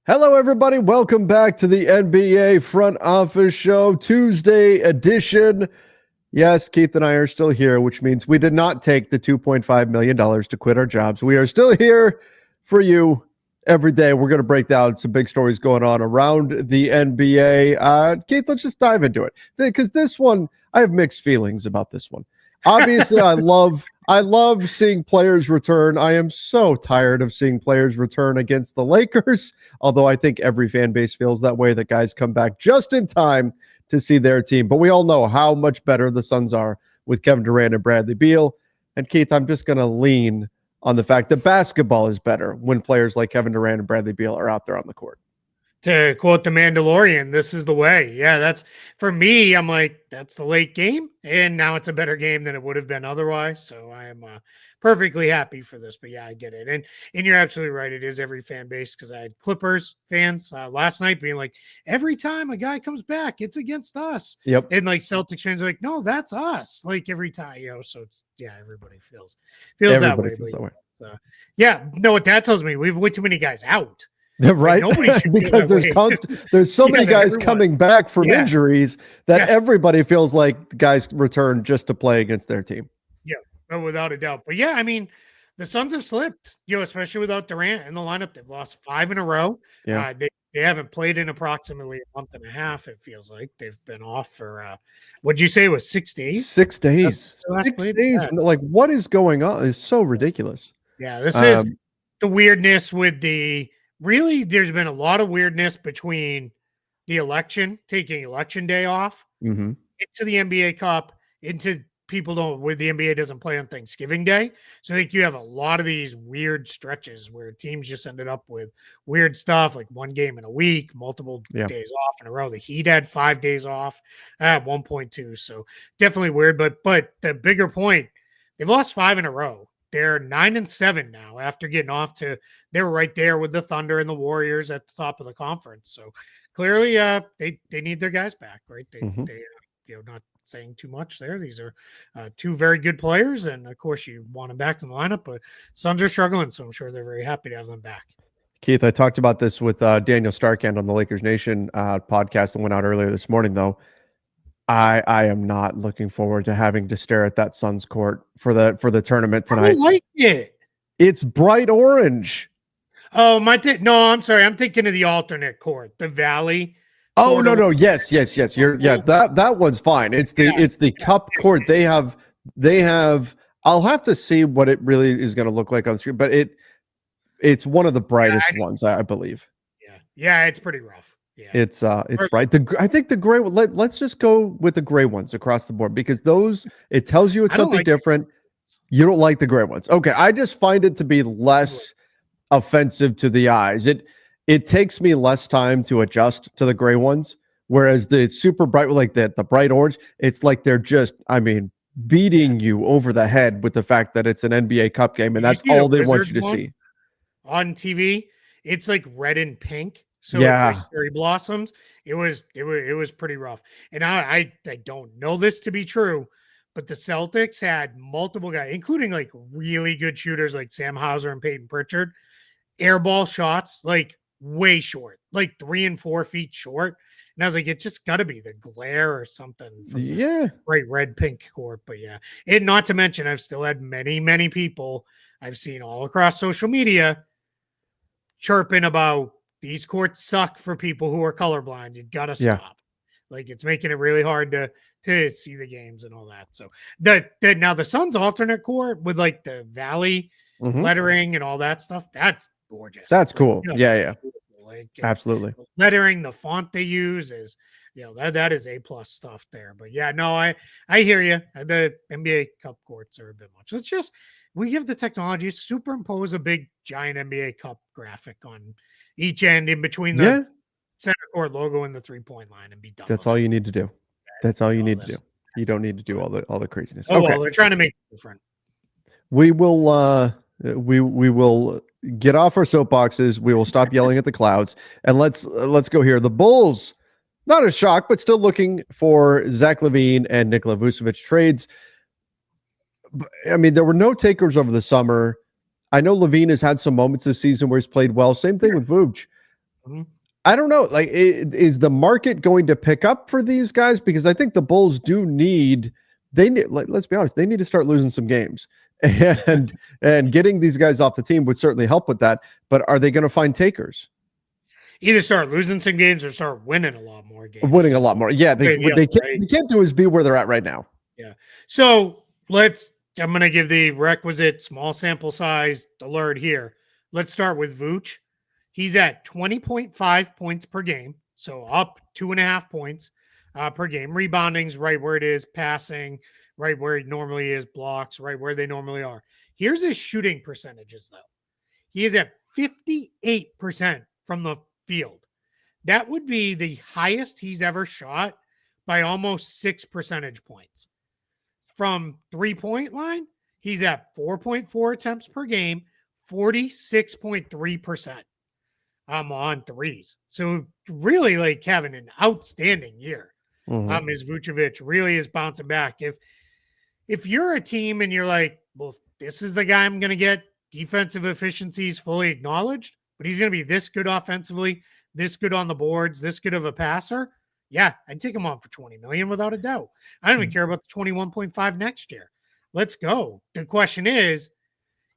Hello, everybody. Welcome back to the NBA Front Office Show, Tuesday edition. Yes, Keith and I are still here, which means we did not take the $2.5 million to quit our jobs. We are still here for you every day. We're going to break down some big stories going on around the NBA. Keith, let's just dive into it, because this one, I have mixed feelings about this one. Obviously, I love seeing players return. I am so tired of seeing players return against the Lakers, although I think every fan base feels that way, that guys come back just in time to see their team. But we all know how much better the Suns are with Kevin Durant and Bradley Beal. And Keith, I'm just going to lean on the fact that basketball is better when players like Kevin Durant and Bradley Beal are out there on the court. To quote the Mandalorian, this is the way. Yeah, that's for me. I'm like, that's the late game, and now it's a better game than it would have been otherwise. So I am perfectly happy for this. But yeah, I get it, and you're absolutely right. It is every fan base, because I had Clippers fans last night being like, every time a guy comes back, it's against us. Yep. And like Celtics fans are like, no, that's us. Like every time, So it's everybody feels Everybody that way. feels that way. Yeah, no, what that tells me, we have way too many guys out. Right, like nobody should because there's so many guys coming back from injuries that everybody feels like guys return just to play against their team. Yeah, without a doubt. But yeah, I mean, the Suns have slipped, especially without Durant in the lineup. They've lost 5 in a row. Yeah, they haven't played in approximately a month and a half. It feels like they've been off for what'd you say it was 6 days? 6 days. 6 days. Yeah. Like, what is going on? It's so ridiculous. Yeah, this is the weirdness with the. Really, there's been a lot of weirdness between the election, taking election day off, into the NBA Cup, into where the NBA doesn't play on Thanksgiving Day. So I think you have a lot of these weird stretches where teams just ended up with weird stuff, like one game in a week, multiple days off in a row. The Heat had 5 days off at 1.2. So definitely weird. But the bigger point, they've lost 5 in a row. They're 9-7 now after getting off to. They were right there with the Thunder and the Warriors at the top of the conference. So clearly, they need their guys back, right? They not saying too much there. These are 2 very good players, and of course, you want them back in the lineup. But Suns are struggling, so I'm sure they're very happy to have them back. Keith, I talked about this with Daniel Starkand on the Lakers Nation podcast that went out earlier this morning, though. I am not looking forward to having to stare at that Suns court for the tournament tonight. I like it. It's bright orange. Oh, no, I'm sorry. I'm thinking of the alternate court, the Valley. Oh, no. Yes. That one's fine. It's the cup court. They have I'll have to see what it really is going to look like on the screen, but it's one of the brightest ones, I believe. Yeah, it's pretty rough. Yeah. It's bright. I think the gray. Let's just go with the gray ones across the board, because those, it tells you it's something different. You don't like the gray ones. Okay, I just find it to be less offensive to the eyes. It takes me less time to adjust to the gray ones, whereas the super bright, like the bright orange, it's like they're just, beating you over the head with the fact that it's an NBA Cup game, and that's all they want you to see on TV. It's like red and pink. So it's like cherry blossoms. It was pretty rough. And I don't know this to be true, but the Celtics had multiple guys, including like really good shooters like Sam Hauser and Peyton Pritchard, airball shots, like way short, like 3 and 4 feet short. And I was like, it just got to be the glare or something from this bright red pink court. But yeah, and not to mention, I've still had many people I've seen all across social media chirping about, these courts suck for people who are colorblind. You gotta stop. Like, it's making it really hard to see the games and all that. So now the Suns alternate court with like the Valley lettering and all that stuff, that's gorgeous. That's cool. Yeah. Like, absolutely. Lettering, the font they use is, that is A+ stuff there. But yeah, no, I hear you. The NBA Cup courts are a bit much. It's just, we have the technology to superimpose a big giant NBA Cup graphic on each end in between the center court logo and the 3-point line, and be done. That's all you need to do. That's all you need to do. You don't need to do all the craziness. Oh, well, they're trying to make it different. We will we will get off our soapboxes. We will stop yelling at the clouds, and let's go here. The Bulls, not a shock, but still looking for Zach LaVine and Nikola Vucevic trades. I mean, there were no takers over the summer. I know LaVine has had some moments this season where he's played well. Same thing with Vuce. I don't know. Like, is the market going to pick up for these guys? Because I think the Bulls do need. They need. Let's be honest. They need to start losing some games, and getting these guys off the team would certainly help with that. But are they going to find takers? Either start losing some games or start winning a lot more games. Winning a lot more. Yeah, they can't do is be where they're at right now. Yeah. So I'm going to give the requisite small sample size alert here. Let's start with Vooch. He's at 20.5 points per game. So up 2.5 points per game. Rebounding's right where it is. Passing right where it normally is. Blocks right where they normally are. Here's his shooting percentages, though. He is at 58% from the field. That would be the highest he's ever shot by almost 6 percentage points. From 3-point line, he's at 4.4 attempts per game, 46.3% on threes. So really, like, having an outstanding year. Is Vucevic really is bouncing back. If you're a team and you're like, well, this is the guy I'm going to get, defensive efficiency is fully acknowledged, but he's going to be this good offensively, this good on the boards, this good of a passer. Yeah, I'd take him on for $20 million without a doubt. I don't even care about the 21.5 next year. Let's go. The question is,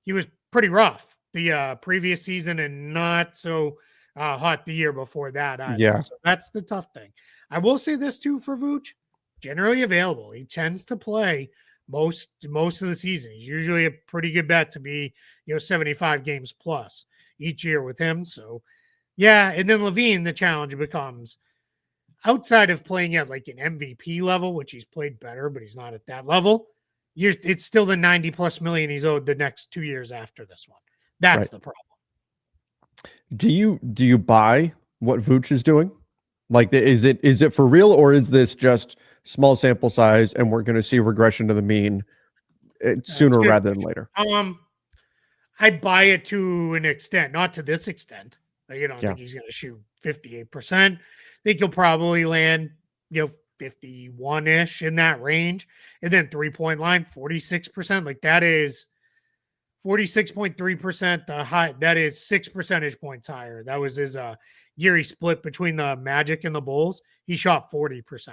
he was pretty rough the previous season and not so hot the year before that either. Yeah. So that's the tough thing. I will say this too for Vooch, generally available. He tends to play most of the season. He's usually a pretty good bet to be, 75 games plus each year with him. So yeah, and then LaVine, the challenge becomes outside of playing at like an MVP level, which he's played better, but he's not at that level. It's still the 90 plus million he's owed the next 2 years after this one. That's the problem. Do you buy what Vooch is doing? Like, is it for real, or is this just small sample size and we're going to see regression to the mean sooner rather than later? I buy it to an extent, not to this extent. I think he's going to shoot 58%. I think he'll probably land, 51-ish in that range. And then 3-point line, 46%. Like, that is 46.3%. The high, that is 6 percentage points higher. That was his year he split between the Magic and the Bulls. He shot 40%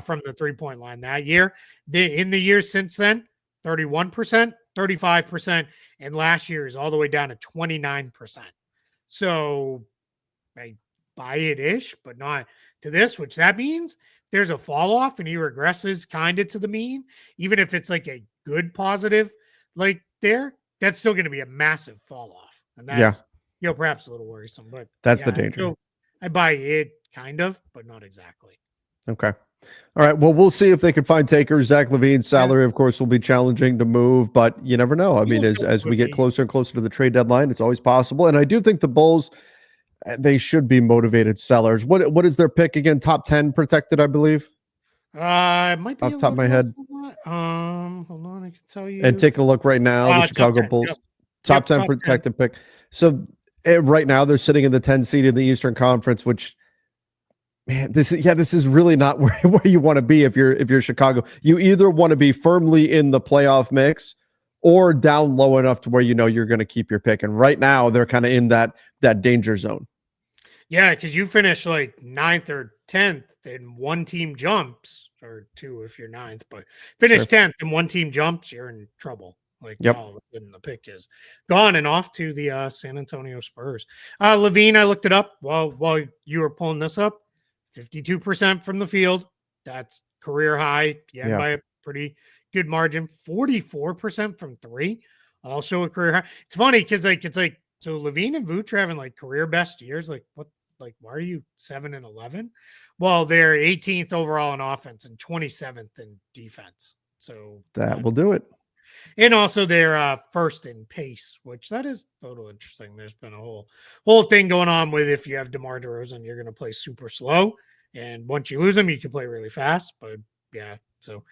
from the 3-point line that year. In the years since then, 31%, 35%, and last year is all the way down to 29%. So I buy it-ish, but not to this, which that means there's a fall off and he regresses kind of to the mean, even if it's like a good positive, like there, that's still going to be a massive fall off. And that's, perhaps a little worrisome, but that's the danger. So I buy it kind of, but not exactly. Okay. All right. Well, we'll see if they can find takers. Zach LaVine's salary, of course, will be challenging to move, but you never know. I mean, as we get closer and closer to the trade deadline, it's always possible. And I do think the Bulls, they should be motivated sellers. What is their pick again? Top 10 protected, I believe. It might be off the top of my head. Hold on, I can tell you. And taking a look right now, the Chicago Bulls, top 10 protected pick. So right now they're sitting in the 10 seed in the Eastern Conference, which, man, this is really not where you want to be if you're Chicago. You either want to be firmly in the playoff mix or down low enough to where you're going to keep your pick. And right now they're kind of in that danger zone. Yeah, because you finish like 9th or 10th and one team jumps, or 2 if you're 9th, but finish 10th and one team jumps, you're in trouble. Like, all of a sudden the pick is gone and off to the San Antonio Spurs. LaVine, I looked it up while you were pulling this up. 52% from the field. That's career high. By a pretty good margin. 44% from 3. Also a career high. It's funny because so LaVine and Vooch are having like career best years. Like, what? Like, why are you 7 and 11? Well, they're 18th overall in offense and 27th in defense. So that will do it. And also they're first in pace, which that is a little interesting. There's been a whole thing going on with, if you have DeMar DeRozan, you're going to play super slow. And once you lose him, you can play really fast. But so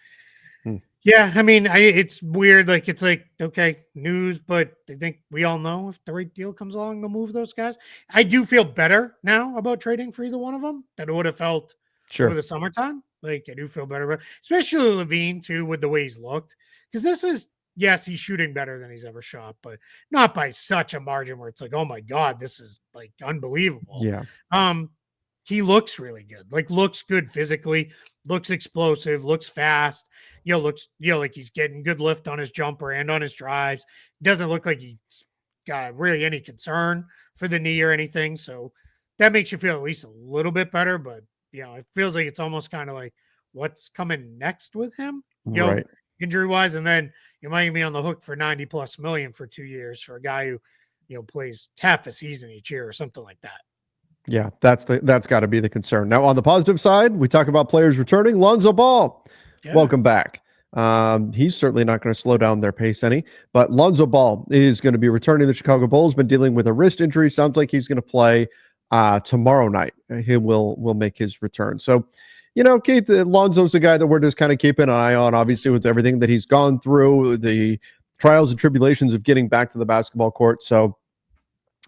I mean, it's weird. Like, it's like, okay, news, but I think we all know if the right deal comes along, they'll move those guys. I do feel better now about trading for either one of them than it would have felt over the summertime. Like, I do feel better about, especially LaVine too, with the way he's looked. Because this is yes, he's shooting better than he's ever shot, but not by such a margin where it's like, oh my God, this is like unbelievable. Yeah. He looks really good, like looks good physically, looks explosive, looks fast, looks, like he's getting good lift on his jumper and on his drives. Doesn't look like he's got really any concern for the knee or anything. So that makes you feel at least a little bit better, but it feels like it's almost kind of like what's coming next with him, Right. injury wise. And then you might be on the hook for 90 plus million for 2 years for a guy who, plays half a season each year or something like that. Yeah, that's got to be the concern. Now, on the positive side, we talk about players returning. Lonzo Ball, welcome back. He's certainly not going to slow down their pace any, but Lonzo Ball is going to be returning. The Chicago Bulls been dealing with a wrist injury. Sounds like he's going to play tomorrow night. He will make his return. So, Keith, Lonzo's a guy that we're just kind of keeping an eye on, obviously, with everything that he's gone through, the trials and tribulations of getting back to the basketball court. So,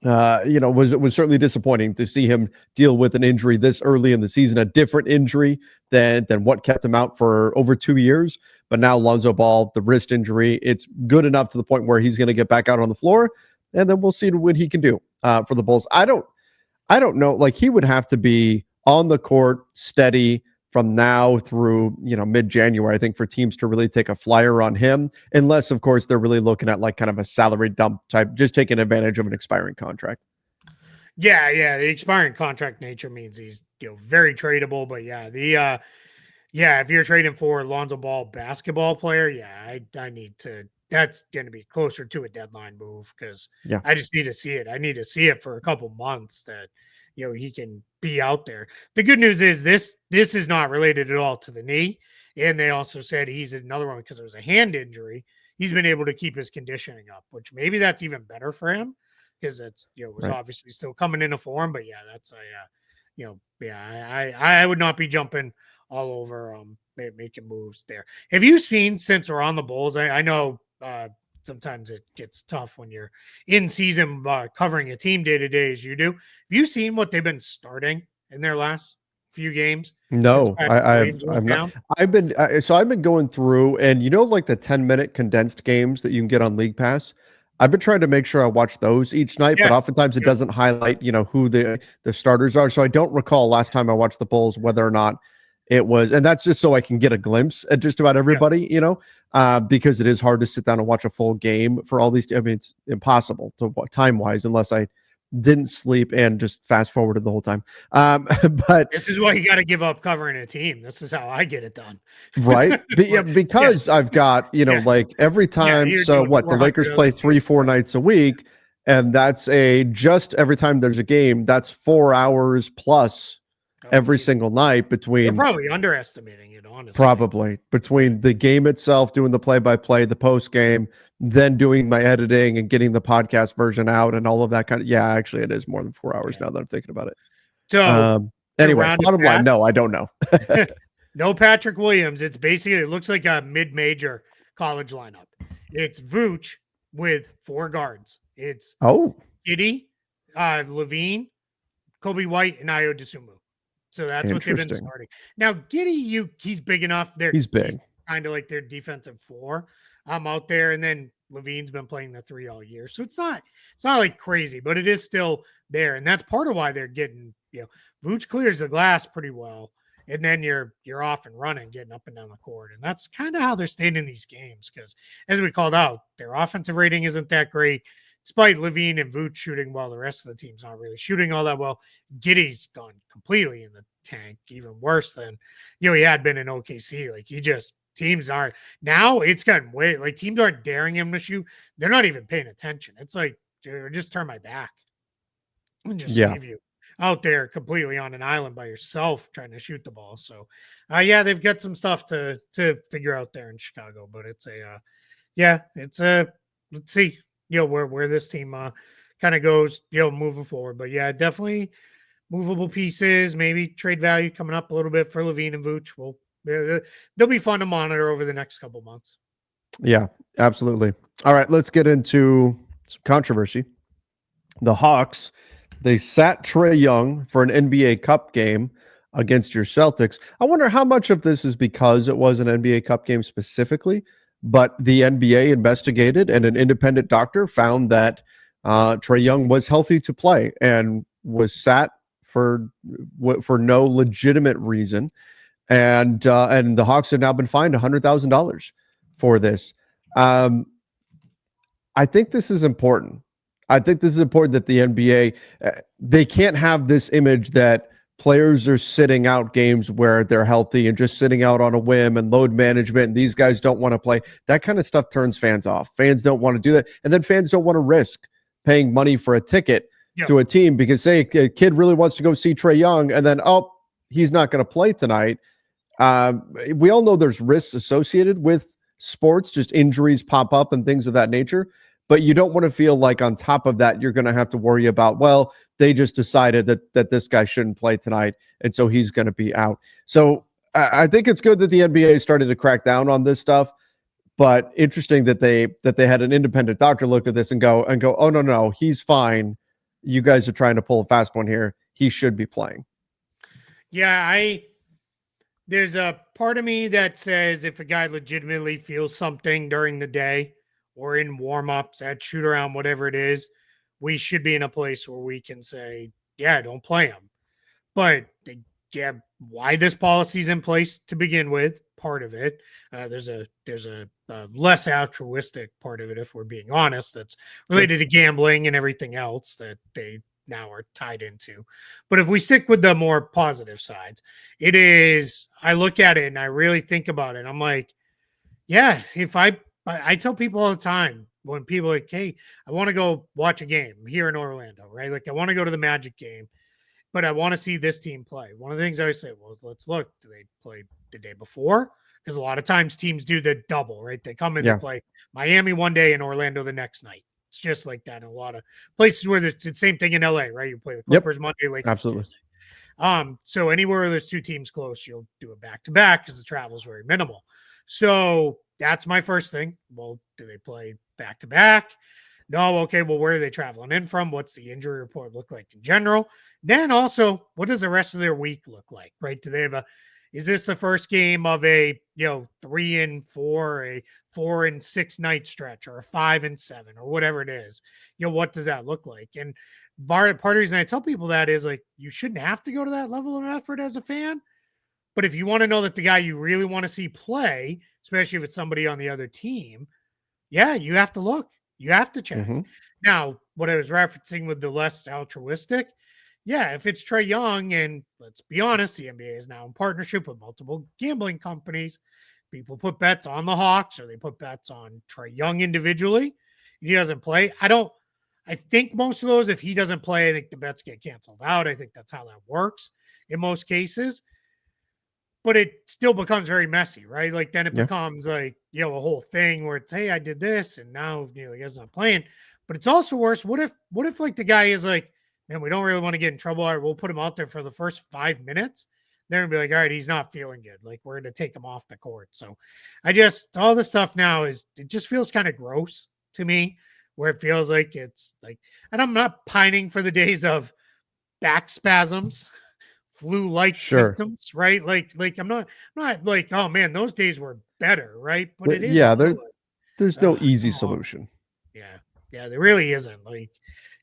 was certainly disappointing to see him deal with an injury this early in the season, a different injury than what kept him out for over 2 years. But now Lonzo Ball, the wrist injury, it's good enough to the point where he's going to get back out on the floor, and then we'll see what he can do for the Bulls. I don't know. Like, he would have to be on the court, steady from now through, mid-January, I think, for teams to really take a flyer on him, unless, of course, they're really looking at like kind of a salary dump type, just taking advantage of an expiring contract. Yeah. The expiring contract nature means he's, very tradable, but if you're trading for Lonzo Ball basketball player, I need to, that's going to be closer to a deadline move because I just need to see it. I need to see it for a couple months that, he can be out there. The good news is this is not related at all to the knee. And they also said he's another one because it was a hand injury. He's been able to keep his conditioning up, which maybe that's even better for him because it's, was obviously still coming into form. But that's I would not be jumping all over making moves there. Have you seen, since we're on the Bulls, I know sometimes it gets tough when you're in season covering a team day to day as you do. Have you seen what they've been starting in their last few games? No, I've not. I've been going through, and like the 10-minute condensed games that you can get on League Pass. I've been trying to make sure I watch those each night, but oftentimes it doesn't highlight, who the starters are. So I don't recall last time I watched the Bulls whether or not it was, and that's just so I can get a glimpse at just about everybody, because it is hard to sit down and watch a full game for all these. I mean, it's impossible to time wise unless I didn't sleep and just fast forwarded the whole time. But this is why you got to give up covering a team. This is how I get it done. Right. Because I've got, like every time. So what, the Lakers play 3-4 nights a week. And that's just every time there's a game, that's 4 hours plus every single night between. You're probably underestimating it, honestly. Probably between the game itself, doing the play-by-play, the post-game, then doing my editing and getting the podcast version out and all of that kind of. Yeah, actually, it is more than 4 hours now that I'm thinking about it. So anyway, bottom line, no, I don't know. No Patrick Williams. It's basically, it looks like a mid-major college lineup. It's Vooch with 4 guards. It's Giddy, LaVine, Kobe White, and Ayo Dosunmu. So that's what they've been starting. Now, Giddy, he's big enough. He's big. He's kind of like their defensive 4 out there. And then LaVine's been playing the 3 all year. So it's not like crazy, but it is still there. And that's part of why they're getting, Vooch clears the glass pretty well. And then you're off and running, getting up and down the court. And that's kind of how they're staying in these games. Because as we called out, their offensive rating isn't that great. Despite LaVine and Vooch shooting well, the rest of the team's not really shooting all that well. Giddy's gone completely in the tank, even worse than, he had been in OKC. Like, teams aren't, now it's gotten way, like, teams aren't daring him to shoot. They're not even paying attention. It's like, dude, just turn my back and just leave you out there completely on an island by yourself trying to shoot the ball. So, they've got some stuff to figure out there in Chicago, but it's let's see. Where this team kind of goes, moving forward. But definitely movable pieces, maybe trade value coming up a little bit for LaVine and Vooch. They'll be fun to monitor over the next couple months. Yeah, absolutely. All right, let's get into some controversy. The Hawks, they sat Trae Young for an NBA Cup game against your Celtics. I wonder how much of this is because it was an NBA Cup game specifically, But the NBA investigated, and an independent doctor found that Trae Young was healthy to play and was sat for no legitimate reason, and the Hawks have now been fined $100,000 for this. Um, I think this is important. I think this is important that the NBA they can't have this image that players are sitting out games where they're healthy and just sitting out on a whim and load management, and these guys don't want to play. That kind of stuff turns fans off. Fans don't want to do that, and then fans don't want to risk paying money for a ticket to a team because, say, a kid really wants to go see Trae Young, and then he's not going to play tonight. We all know there's risks associated with sports, just injuries pop up and things of that nature. But you don't want to feel like on top of that, you're going to have to worry about, well, they just decided that this guy shouldn't play tonight, and so he's going to be out. So I think it's good that the NBA started to crack down on this stuff, but interesting that they had an independent doctor look at this and go, oh, no, he's fine. You guys are trying to pull a fast one here. He should be playing. Yeah, there's a part of me that says if a guy legitimately feels something during the day or in warm-ups, at shoot-around, whatever it is, we should be in a place where we can say, yeah, don't play him. But yeah, why this policy's in place to begin with, part of it. There's a less altruistic part of it, if we're being honest, that's related to gambling and everything else that they now are tied into. But if we stick with the more positive sides, it is, I look at it and I really think about it. I'm like, yeah, if I tell people all the time when people are like, hey, I want to go watch a game here in Orlando, right? Like I want to go to the Magic game, but I want to see this team play. One of the things I always say, well, let's look, do they play the day before? Because a lot of times teams do the double, right? They come in to play Miami one day and Orlando the next night. It's just like that in a lot of places where there's the same thing in LA, right? You play the Clippers Monday, Lakers absolutely. Tuesday. So anywhere where there's two teams close, you'll do it back to back because the travel is very minimal. So that's my first thing. Well, do they play back to back? No. Okay. Well, where are they traveling in from? What's the injury report look like in general? Then also, what does the rest of their week look like, right? Do they have is this the first game of a, 3-4, a 4-6 night stretch, or a 5-7, or whatever it is? What does that look like? And part of the reason I tell people that is like, you shouldn't have to go to that level of effort as a fan. But if you want to know that the guy you really want to see play, especially if it's somebody on the other team, yeah, you have to look. You have to check. Now, what I was referencing with the less altruistic, yeah, if it's Trae Young, and let's be honest, the NBA is now in partnership with multiple gambling companies. People put bets on the Hawks, or they put bets on Trae Young individually. He doesn't play. I think most of those, if he doesn't play, I think the bets get canceled out. I think that's how that works in most cases. But it still becomes very messy, right? Like then it becomes like, a whole thing where it's, hey, I did this and now, the guy's not playing. But it's also worse. What if like the guy is like, man, we don't really want to get in trouble. All right, we'll put him out there for the first 5 minutes. Then we'll be like, all right, he's not feeling good. Like we're going to take him off the court. So all this stuff now it just feels kind of gross to me, where it feels like it's like, and I'm not pining for the days of back spasms, flu-like symptoms, right? Like I'm not like, oh man, those days were better, right? But it is. Yeah, there's no easy solution. Yeah, there really isn't. Like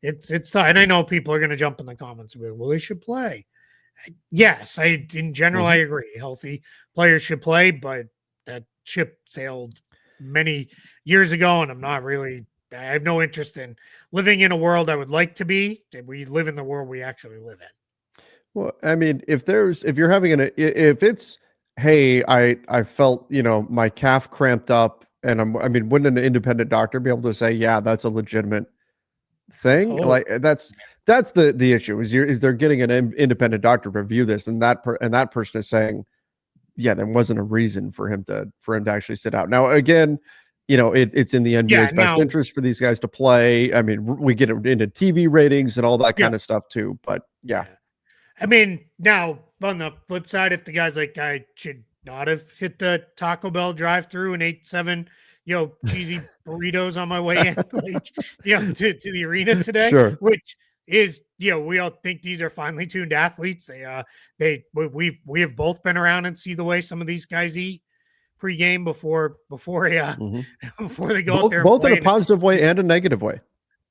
it's tough. And I know people are going to jump in the comments and be like, well, they should play. Yes, in general, I agree. Healthy players should play, but that ship sailed many years ago, and I have no interest in living in a world I would like to be. We live in the world we actually live in. Well, I mean, if you're having if it's, hey, I felt, my calf cramped up, and wouldn't an independent doctor be able to say, yeah, that's a legitimate thing? Like that's the issue is they're getting an independent doctor to review this, and that person is saying, yeah, there wasn't a reason for him to actually sit out. Now, again, it's in the NBA's best interest for these guys to play. I mean, we get into TV ratings and all that kind of stuff too, but yeah. I mean, now on the flip side, if the guy's like, I should not have hit the Taco Bell drive-through and ate 7, cheesy burritos on my way in, like, to the arena today, which is, we all think these are finely tuned athletes. We have both been around and see the way some of these guys eat. pregame before before they go out Both there and both in play. a positive way and a negative way.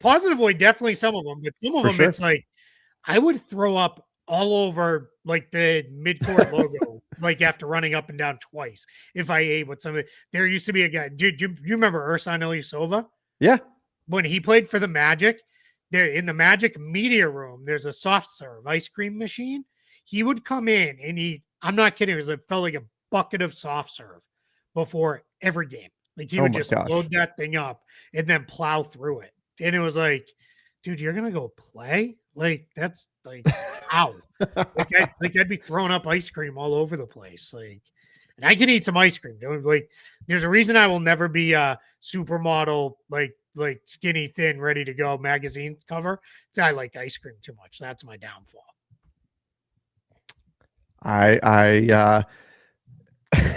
Positive way, definitely some of them, but some of For them, sure. it's like I would throw up all over like the midcourt logo, like after running up and down twice. If I ate with some of it, there used to be a guy. Do you remember Ersan Ilyasova? Yeah. When he played for the Magic, there in the Magic media room, there's a soft serve ice cream machine. He would come in and I'm not kidding, it felt like a bucket of soft serve before every game. Like he Oh would my just gosh. load that thing up and then plow through it. And it was like, dude, you're gonna go play? Like that's like how? I'd be throwing up ice cream all over the place. Like, and I can eat some ice cream. Don't like there's a reason I will never be a supermodel, like skinny, thin, ready to go magazine cover. I like ice cream too much. That's my downfall.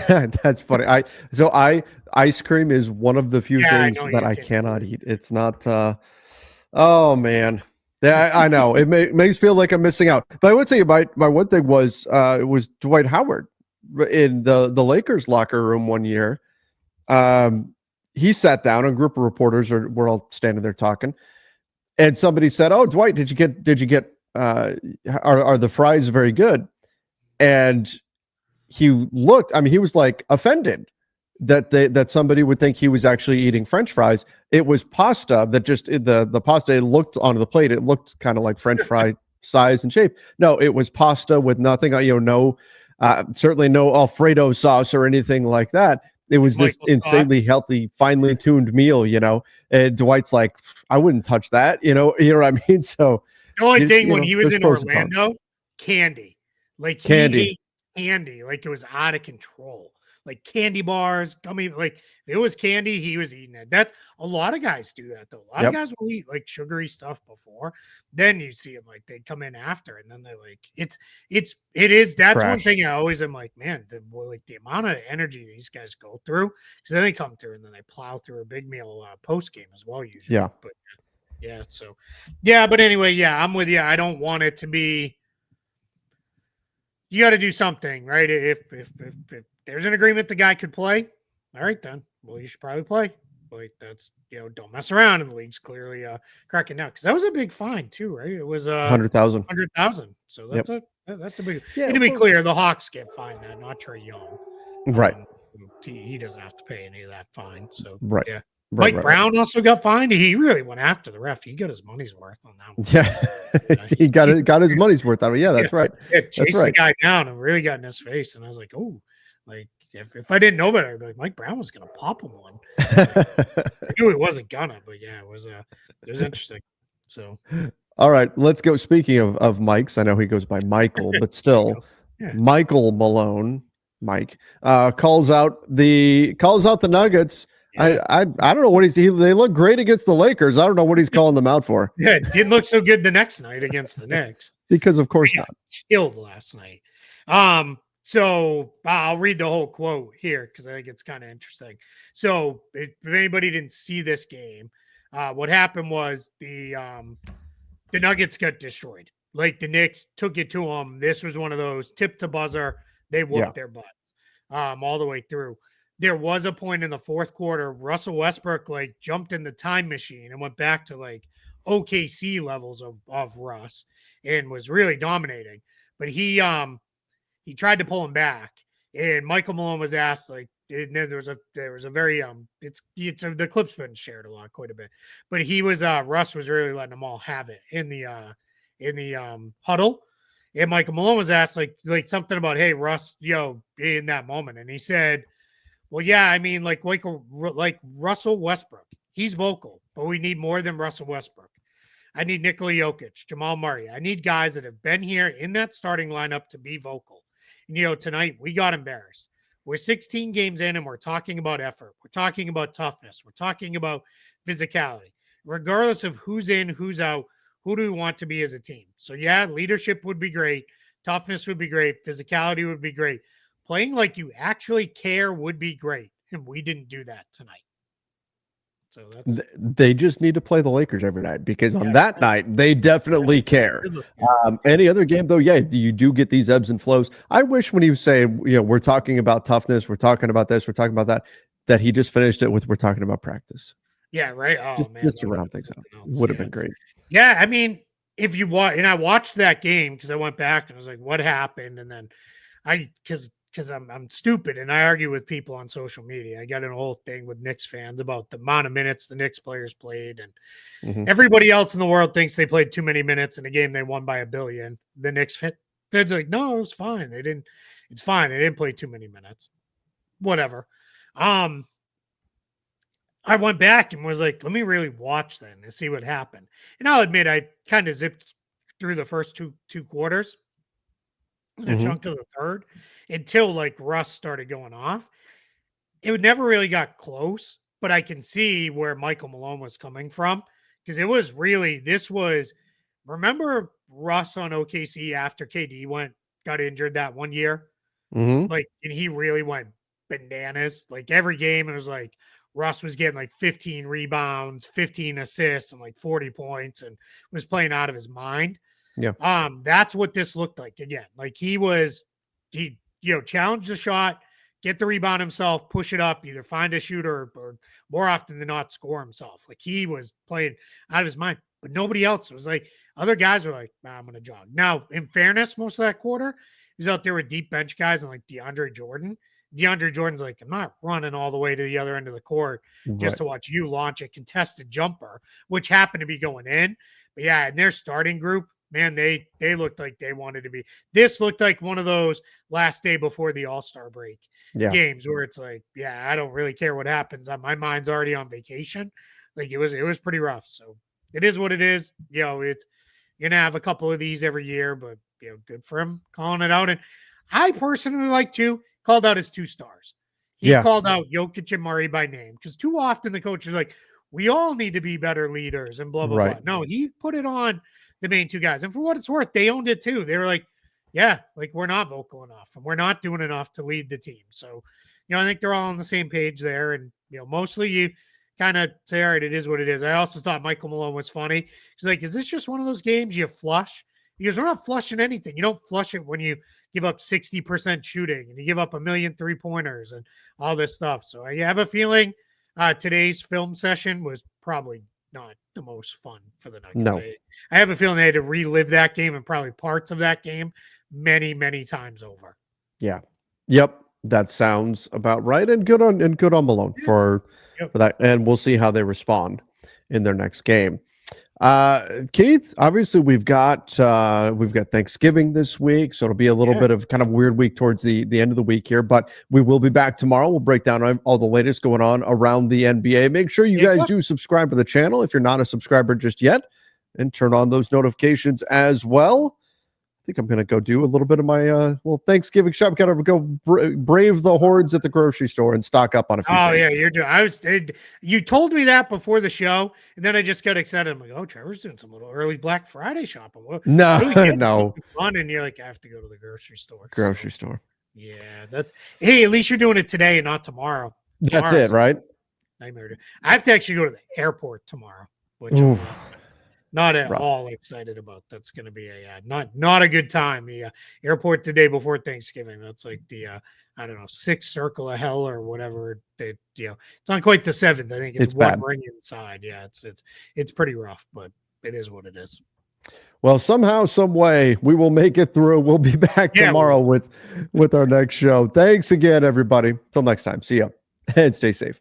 That's funny. Ice cream is one of the few things I know that you I can. cannot eat. It's not oh man. Yeah, I know. It makes feel like I'm missing out. But I would say my one thing was it was Dwight Howard in the Lakers locker room one year. He sat down, and a group of reporters were all standing there talking, and somebody said, "Oh, Dwight, did you get are the fries very good?" And he looked, I mean, he was like offended that somebody would think he was actually eating French fries. It was pasta that just the pasta, it looked onto the plate, it looked kind of like French fry size and shape. No, it was pasta with nothing, no, certainly no Alfredo sauce or anything like that. It was this insanely healthy, finely tuned meal, And Dwight's like, I wouldn't touch that, you know what I mean? So the only thing when he was in Orlando, candy. Like he ate candy, like it was out of control. Like candy bars, gummy, like if it was candy, he was eating it. That's a lot of guys do that though. A lot of guys will eat like sugary stuff before. Then you see them like they come in after, and then they like it is that's trash. One thing I always am like, man, the amount of energy these guys go through, because then they come through and then they plow through a big meal post game as well usually. Yeah. But yeah, so yeah, but anyway, yeah, I'm with you. I don't want it to be. You got to do something, right? If there's an agreement the guy could play, all right, then. Well, you should probably play. But that's, don't mess around. And the league's clearly cracking down, because that was a big fine too, right? It was 100,000. 100,000. So that's a big. Yeah, and to be clear, the Hawks get fined that, not Trae Young. Right. He doesn't have to pay any of that fine. So right. Yeah. Mike Brown also got fined. He really went after the ref. He got his money's worth on that one. Yeah, he got his money's worth out of it. Yeah, that's right. Yeah, chased the guy down and really got in his face. And I was like, oh, like if I didn't know better, I'd be like, Mike Brown was gonna pop him one. I knew he wasn't gonna, but yeah, it was interesting. So, all right, let's go. Speaking of Mike's, I know he goes by Michael, but still, Michael Malone, Mike, calls out the Nuggets. Yeah. I don't know what they look great against the Lakers. I don't know what he's calling them out for. Yeah, it didn't look so good the next night against the Knicks. Because of course not. Killed last night. So I'll read the whole quote here because I think it's kind of interesting. So if anybody didn't see this game, what happened was the Nuggets got destroyed. Like the Knicks took it to them. This was one of those tip to buzzer. They whooped their butts all the way through. There was a point in the fourth quarter, Russell Westbrook like jumped in the time machine and went back to like OKC levels of Russ and was really dominating. But he tried to pull him back, and Michael Malone was asked like, and then there was a very the clip's been shared quite a bit, but he was Russ was really letting them all have it in the huddle. And Michael Malone was asked like something about, hey, Russ, in that moment, and he said, well, yeah, I mean, like Russell Westbrook, he's vocal, but we need more than Russell Westbrook. I need Nikola Jokic, Jamal Murray. I need guys that have been here in that starting lineup to be vocal. And, tonight we got embarrassed. We're 16 games in and we're talking about effort. We're talking about toughness. We're talking about physicality. Regardless of who's in, who's out, who do we want to be as a team? So, yeah, leadership would be great. Toughness would be great. Physicality would be great. Playing like you actually care would be great. And we didn't do that tonight. So that's they just need to play the Lakers every night, because on that night they definitely care. Any other game though, yeah, you do get these ebbs and flows. I wish when he was saying, we're talking about toughness, we're talking about this, we're talking about that he just finished it with, we're talking about practice. Yeah, right. Oh man, just to round things out. Would have been great. Yeah, I mean, if you watch, and I watched that game because I went back and I was like, what happened? And then because I'm stupid and I argue with people on social media. I got an whole thing with Knicks fans about the amount of minutes the Knicks players played, and everybody else in the world thinks they played too many minutes in a game they won by $1 billion. The Knicks fans are like, no, it was fine. It's fine. They didn't play too many minutes. Whatever. I went back and was like, let me really watch then and see what happened. And I'll admit, I kind of zipped through the first two quarters and a chunk of the third until like Russ started going off. It never really got close, but I can see where Michael Malone was coming from, because it was really, remember Russ on OKC after KD got injured that one year? Like, and he really went bananas. Like every game, it was like Russ was getting like 15 rebounds, 15 assists, and like 40 points, and was playing out of his mind. Yeah. That's what this looked like again. Like he challenge the shot, get the rebound himself, push it up, either find a shooter or more often than not score himself. Like he was playing out of his mind, but nobody else was like, other guys were like, I'm going to jog. Now, in fairness, most of that quarter, he was out there with deep bench guys and like DeAndre Jordan's like, I'm not running all the way to the other end of the court just to watch you launch a contested jumper, which happened to be going in. But yeah, in their starting group, man, they looked like they wanted to be. This looked like one of those last day before the All-Star break games where it's like, yeah, I don't really care what happens. My mind's already on vacation. Like it was pretty rough. So it is what it is. It's you're gonna have a couple of these every year, but good for him calling it out. And I personally called out his 2 stars. He called out Jokic and Murray by name, because too often the coach is like, we all need to be better leaders and blah, blah, blah. No, he put it on the main 2 guys. And for what it's worth, they owned it too. They were like, yeah, like we're not vocal enough and we're not doing enough to lead the team. So, I think they're all on the same page there. And, mostly you kind of say, all right, it is what it is. I also thought Michael Malone was funny. He's like, is this just one of those games you flush? Because we're not flushing anything. You don't flush it when you give up 60% shooting and you give up 1 million 3-pointers and all this stuff. So I have a feeling today's film session was probably not the most fun for the Nuggets. No. I have a feeling they had to relive that game and probably parts of that game many, many times over. Yeah. Yep. That sounds about right. And good on Malone for that. And we'll see how they respond in their next game. Keith, obviously we've got Thanksgiving this week, so it'll be a little bit of kind of weird week towards the end of the week here, but we will be back tomorrow. We'll break down all the latest going on around the NBA. Make sure you guys do subscribe to the channel if you're not a subscriber just yet, and turn on those notifications as well. I think I'm going to go do a little bit of my little Thanksgiving shop. Got to go brave the hordes at the grocery store and stock up on a few things. Yeah, you're doing. You told me that before the show, and then I just got excited. I'm like, oh, Trevor's doing some little early Black Friday shopping. No. Fun, and you're like, I have to go to the grocery store. Store. Yeah, hey, at least you're doing it today and not tomorrow. That's it, right? Nightmare. I have to actually go to the airport tomorrow, which I'm not at all excited about. That's going to be not a good time. The airport the day before Thanksgiving. That's like the I don't know, 6th circle of hell or whatever. It's not quite the 7th. I think it's one bad. ring inside. Yeah, it's pretty rough, but it is what it is. Well, somehow, some way, we will make it through. We'll be back tomorrow with our next show. Thanks again, everybody. Till next time. See ya and stay safe.